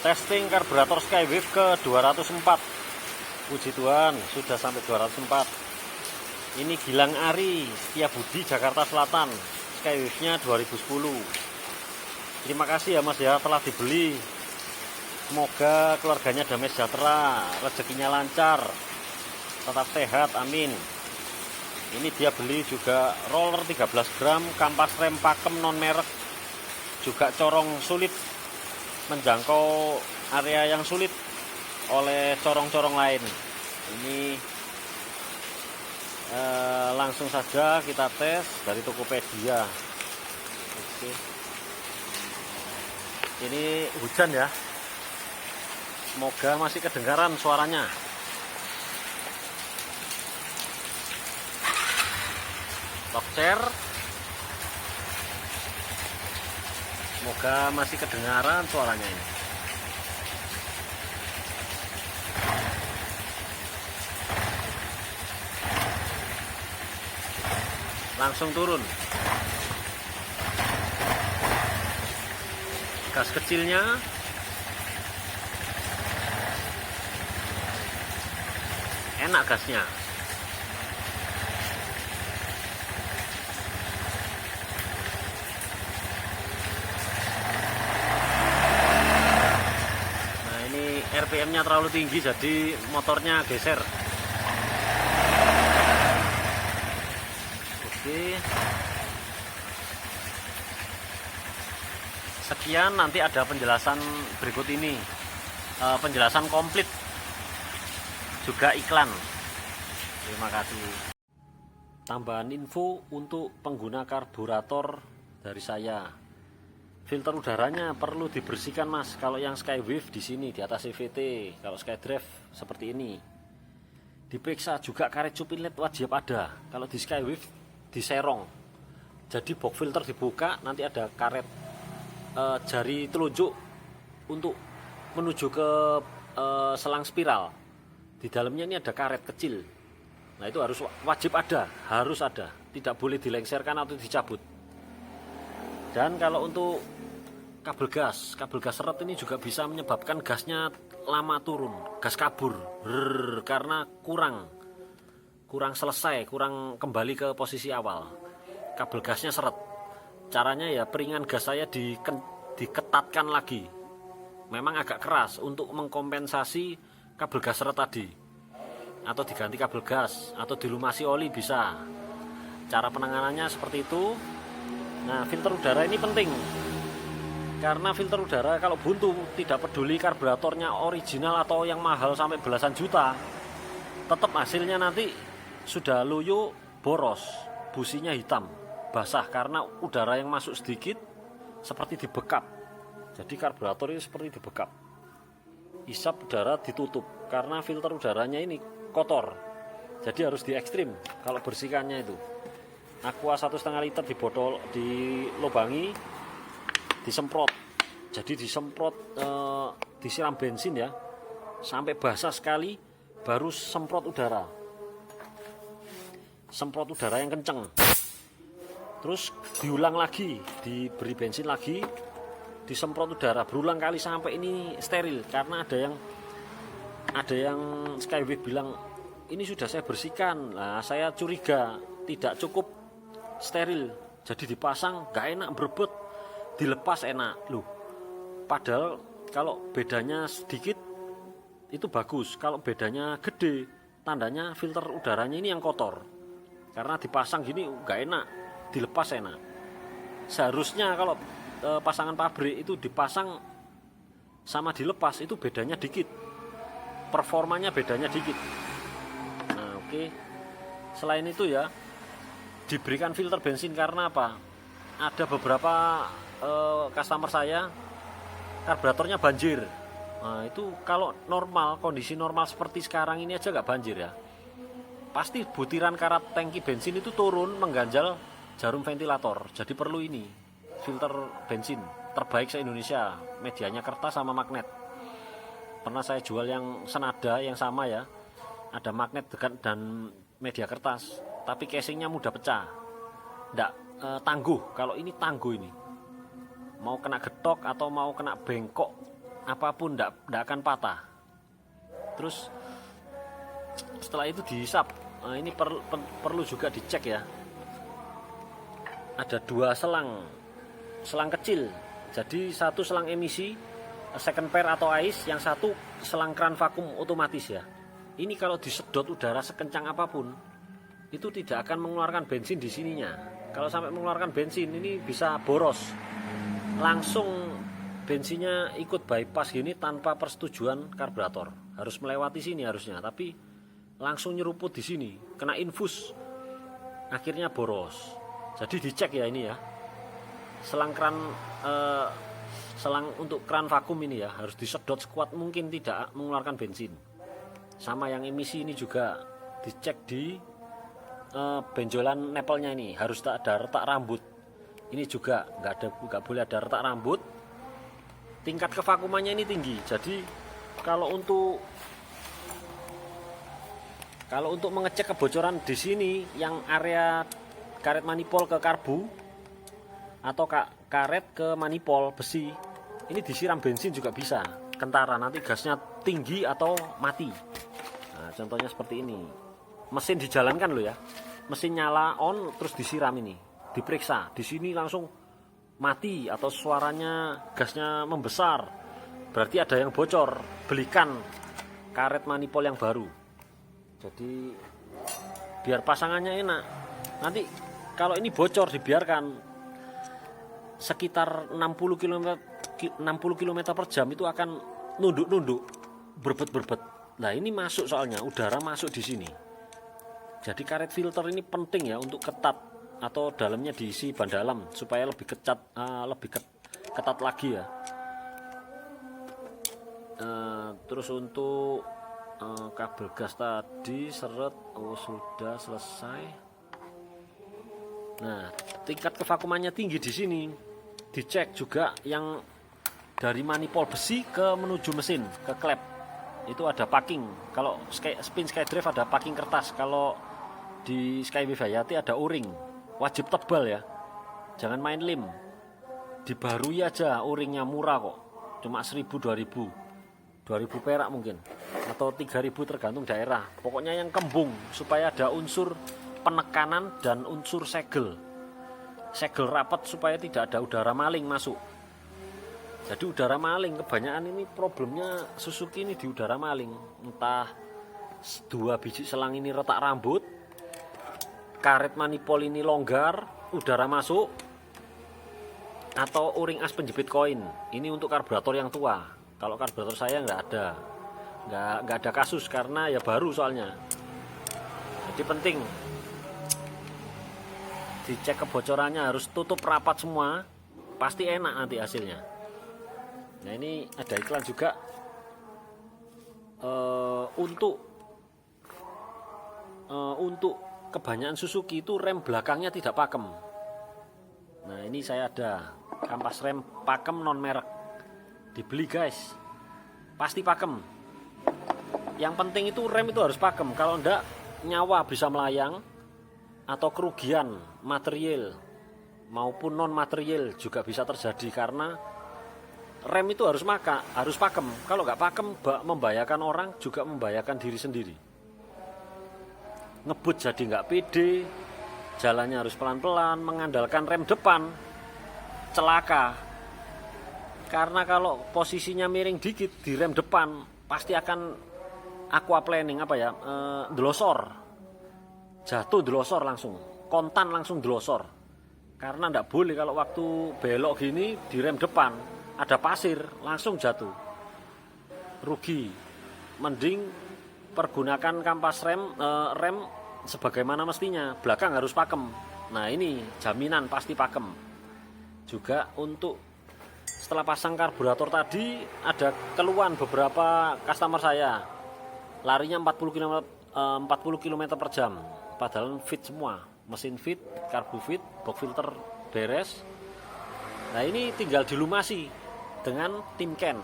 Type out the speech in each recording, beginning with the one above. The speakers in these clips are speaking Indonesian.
Testing karburator Skywave ke 204. Puji Tuhan sudah sampai 204. Ini Gilang Ari, Setiabudi, Jakarta Selatan. Skywave-nya 2010. Terima kasih ya Mas ya telah dibeli. Semoga keluarganya damai sejahtera, rezekinya lancar, tetap sehat, amin. Ini dia beli juga roller 13 gram, kampas rem pakem non merek, juga corong sulit, menjangkau area yang sulit oleh corong-corong lain. Ini langsung saja kita tes dari Tokopedia. Oke. Ini hujan ya, semoga masih kedengaran suaranya. Tokcer, semoga masih kedengaran suaranya ini. Langsung turun. Gas kecilnya enak gasnya. Nah, ini RPM-nya terlalu tinggi jadi motornya geser. Oke. Sekian, nanti ada penjelasan berikut ini, penjelasan komplit juga iklan. Terima kasih. Tambahan info untuk pengguna karburator dari saya. Filter udaranya perlu dibersihkan Mas. Kalau yang Skywave di sini di atas CVT, kalau Skydrive seperti ini. Diperiksa juga karet cup inlet wajib ada. Kalau di Skywave diserong. Jadi box filter dibuka, nanti ada karet jari telunjuk untuk menuju ke selang spiral. Di dalamnya ini ada karet kecil. Nah, itu harus wajib ada, harus ada. Tidak boleh dilengserkan atau dicabut. Dan kalau untuk kabel gas seret ini juga bisa menyebabkan gasnya lama turun, gas kabur, karena kurang selesai, kurang kembali ke posisi awal. Kabel gasnya seret. Caranya ya peringan gas saya diketatkan lagi. Memang agak keras untuk mengkompensasi kabel gas seret tadi. Atau diganti kabel gas, atau dilumasi oli bisa. Cara penanganannya seperti itu. Nah, filter udara ini penting. Karena filter udara kalau buntu, tidak peduli karburatornya original atau yang mahal sampai belasan juta, tetap hasilnya nanti sudah loyo, boros, businya hitam, basah karena udara yang masuk sedikit seperti dibekap. Jadi karburator ini seperti dibekap. Isap udara ditutup karena filter udaranya ini kotor. Jadi harus di ekstrim kalau bersihkannya itu. Aqua 1,5 liter di botol, dilubangi, disemprot. Jadi disemprot, disiram bensin ya, sampai basah sekali, baru semprot udara. Semprot udara yang kenceng. Terus diulang lagi, diberi bensin lagi, disemprot udara berulang kali sampai ini steril. Karena ada yang Skywave bilang ini sudah saya bersihkan. Nah, saya curiga tidak cukup steril, jadi dipasang nggak enak, berebut, dilepas enak loh. Padahal kalau bedanya sedikit itu bagus, kalau bedanya gede tandanya filter udaranya ini yang kotor. Karena dipasang gini nggak enak, dilepas enak. Seharusnya kalau pasangan pabrik itu dipasang sama dilepas itu bedanya dikit, performanya bedanya dikit. Nah, oke. Selain itu ya, diberikan filter bensin karena apa? Ada beberapa customer saya karburatornya banjir. Nah, itu kalau normal, kondisi normal seperti sekarang ini aja nggak banjir ya. Pasti butiran karat tangki bensin itu turun mengganjal jarum ventilator. Jadi perlu ini filter bensin terbaik se-Indonesia, medianya kertas sama magnet. Pernah saya jual yang senada yang sama ya, ada magnet dan media kertas, tapi casingnya mudah pecah, nggak tangguh. Kalau ini tangguh, ini mau kena getok atau mau kena bengkok apapun tidak akan patah. Terus setelah itu dihisap. Nah, ini perlu juga dicek ya. Ada 2 selang kecil. Jadi 1 selang emisi second pair atau ice, yang 1 selang keran vakum otomatis ya. Ini kalau disedot udara sekencang apapun, itu tidak akan mengeluarkan bensin di sininya. Kalau sampai mengeluarkan bensin, ini bisa boros. Langsung bensinnya ikut bypass gini tanpa persetujuan karburator. Harus melewati sini harusnya, tapi langsung nyeruput di sini, kena infus. Akhirnya boros. Jadi dicek ya ini ya. Selang untuk keran vakum ini ya harus disedot sekuat mungkin, tidak mengeluarkan bensin. Sama yang emisi ini juga dicek di benjolan nepelnya, ini harus tak ada retak rambut. Ini juga nggak boleh ada retak rambut. Tingkat kevakumannya ini tinggi. Jadi kalau untuk mengecek kebocoran di sini, yang area karet manifold ke karbu atau karet ke manifold besi, ini disiram bensin juga bisa. Kentara, nanti gasnya tinggi atau mati. Nah, contohnya seperti ini. Mesin dijalankan loh ya. Mesin nyala on terus disiram ini. Diperiksa. Di sini langsung mati atau suaranya gasnya membesar. Berarti ada yang bocor. Belikan karet manifold yang baru. Jadi biar pasangannya enak. Nanti kalau ini bocor dibiarkan sekitar 60 km per jam itu akan nunduk-nunduk, berbet-berbet. Nah, ini masuk soalnya udara masuk di sini. Jadi karet filter ini penting ya untuk ketat atau dalamnya diisi ban dalam supaya lebih ketat lagi ya. Terus untuk kabel gas tadi seret, sudah selesai. Nah, tingkat kevakumannya tinggi di sini. Dicek juga yang dari manifold besi ke menuju mesin ke klep. Itu ada packing. Kalau spin skydrive ada packing kertas. Kalau di Skyway Hayati ada o-ring. Wajib tebal ya. Jangan main lem. Dibarui aja, o-ringnya murah kok. Cuma 1.000 2.000. 2.000 perak mungkin. Atau 3.000 tergantung daerah. Pokoknya yang kembung supaya ada unsur penekanan dan unsur segel rapat supaya tidak ada udara maling masuk. Jadi udara maling kebanyakan ini problemnya Suzuki ini di udara maling. Entah 2 biji selang ini retak rambut, karet manifold ini longgar, udara masuk, atau o-ring as penjepit koin. Ini untuk karburator yang tua. Kalau karburator saya nggak ada kasus karena ya baru soalnya. Jadi penting dicek kebocorannya, harus tutup rapat semua, pasti enak nanti hasilnya. Nah, ini ada iklan juga untuk kebanyakan Suzuki itu rem belakangnya tidak pakem. Nah, ini saya ada kampas rem pakem non merek, dibeli guys, pasti pakem. Yang penting itu rem itu harus pakem, kalau enggak nyawa bisa melayang atau kerugian material maupun non material juga bisa terjadi karena rem itu harus pakem. Kalau nggak pakem membahayakan orang, juga membahayakan diri sendiri. Ngebut jadi nggak pede, jalannya harus pelan-pelan, mengandalkan rem depan, celaka. Karena kalau posisinya miring dikit di rem depan pasti akan aquaplaning delosor. Jatuh delosor langsung, kontan langsung delosor. Karena ndak boleh kalau waktu belok gini di rem depan ada pasir langsung jatuh, rugi. Mending pergunakan kampas rem sebagaimana mestinya, belakang harus pakem. Nah, ini jaminan pasti pakem. Juga untuk setelah pasang karburator tadi ada keluhan beberapa customer saya, larinya 40 km per jam. Padahal fit semua, mesin fit, karbu fit, box filter beres. Nah, ini tinggal dilumasi dengan Timken.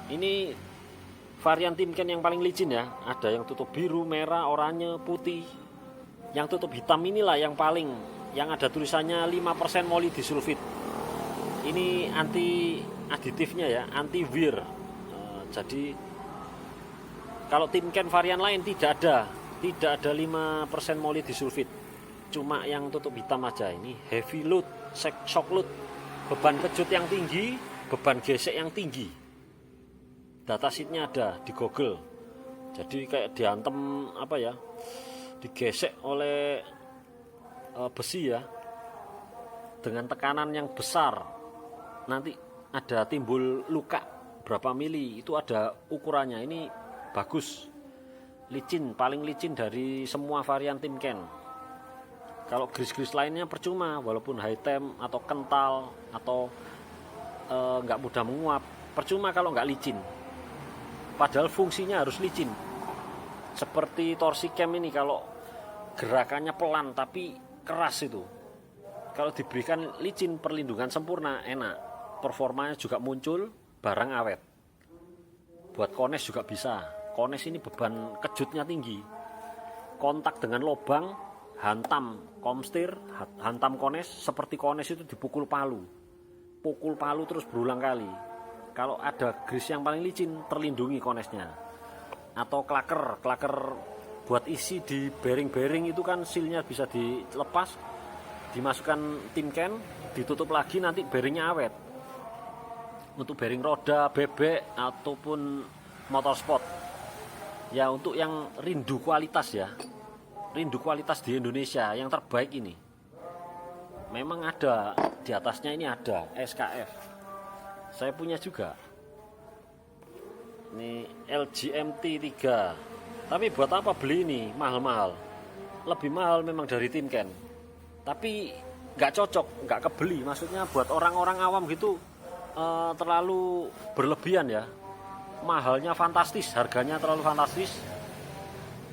Ini varian Timken yang paling licin ya. Ada yang tutup biru, merah, oranye, putih. Yang tutup hitam inilah yang yang ada tulisannya 5% molybdisulfit. Ini anti aditifnya ya, anti wear. Jadi kalau Timken varian lain tidak ada 5% molybdisulfit, cuma yang tutup hitam aja. Ini heavy load, shock load, beban kejut yang tinggi, beban gesek yang tinggi. Datasheetnya ada di Google. Jadi kayak diantem apa ya, digesek oleh besi ya, dengan tekanan yang besar, nanti ada timbul luka berapa mili, itu ada ukurannya. Ini bagus, licin, paling licin dari semua varian Timken. Kalau gris-gris lainnya percuma, walaupun high temp atau kental atau nggak mudah menguap, percuma kalau nggak licin. Padahal fungsinya harus licin. Seperti torsi cam ini, kalau gerakannya pelan tapi keras itu, kalau diberikan licin, perlindungan sempurna, enak, performanya juga muncul, barang awet. Buat kones juga bisa. Kones ini beban kejutnya tinggi, kontak dengan lubang, hantam komstir, hantam kones, seperti kones itu dipukul palu, pukul palu terus berulang kali. Kalau ada gris yang paling licin, terlindungi konesnya. Atau klaker buat isi di bearing itu kan sealnya bisa dilepas, dimasukkan Timken, ditutup lagi, nanti bearingnya awet. Untuk bearing roda, bebek ataupun motorsport ya, untuk yang rindu kualitas ya, rindu kualitas di Indonesia yang terbaik ini, memang ada di atasnya ini ada SKF. Saya punya juga ini LGMT 3, tapi buat apa beli ini mahal-mahal, lebih mahal memang dari Timken, tapi nggak cocok, nggak kebeli. Maksudnya buat orang-orang awam gitu terlalu berlebihan ya, mahalnya fantastis, harganya terlalu fantastis,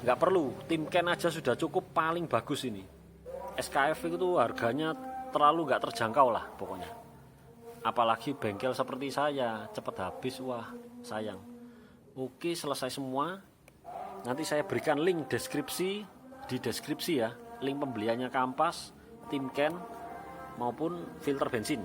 nggak perlu. Timken aja sudah cukup, paling bagus ini. SKF itu harganya terlalu nggak terjangkau lah pokoknya, apalagi bengkel seperti saya, cepet habis, wah sayang. Oke, selesai semua. Nanti saya berikan link di deskripsi ya, link pembeliannya kampas, Timken maupun filter bensin.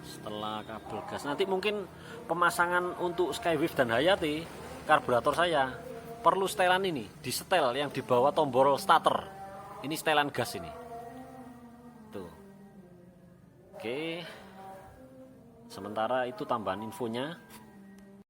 Setelah kabel gas, nanti mungkin pemasangan untuk Skywave dan Hayati karburator saya perlu setelan ini, di setel yang di bawah tombol starter. Ini setelan gas ini tuh. Oke, sementara itu tambahan infonya.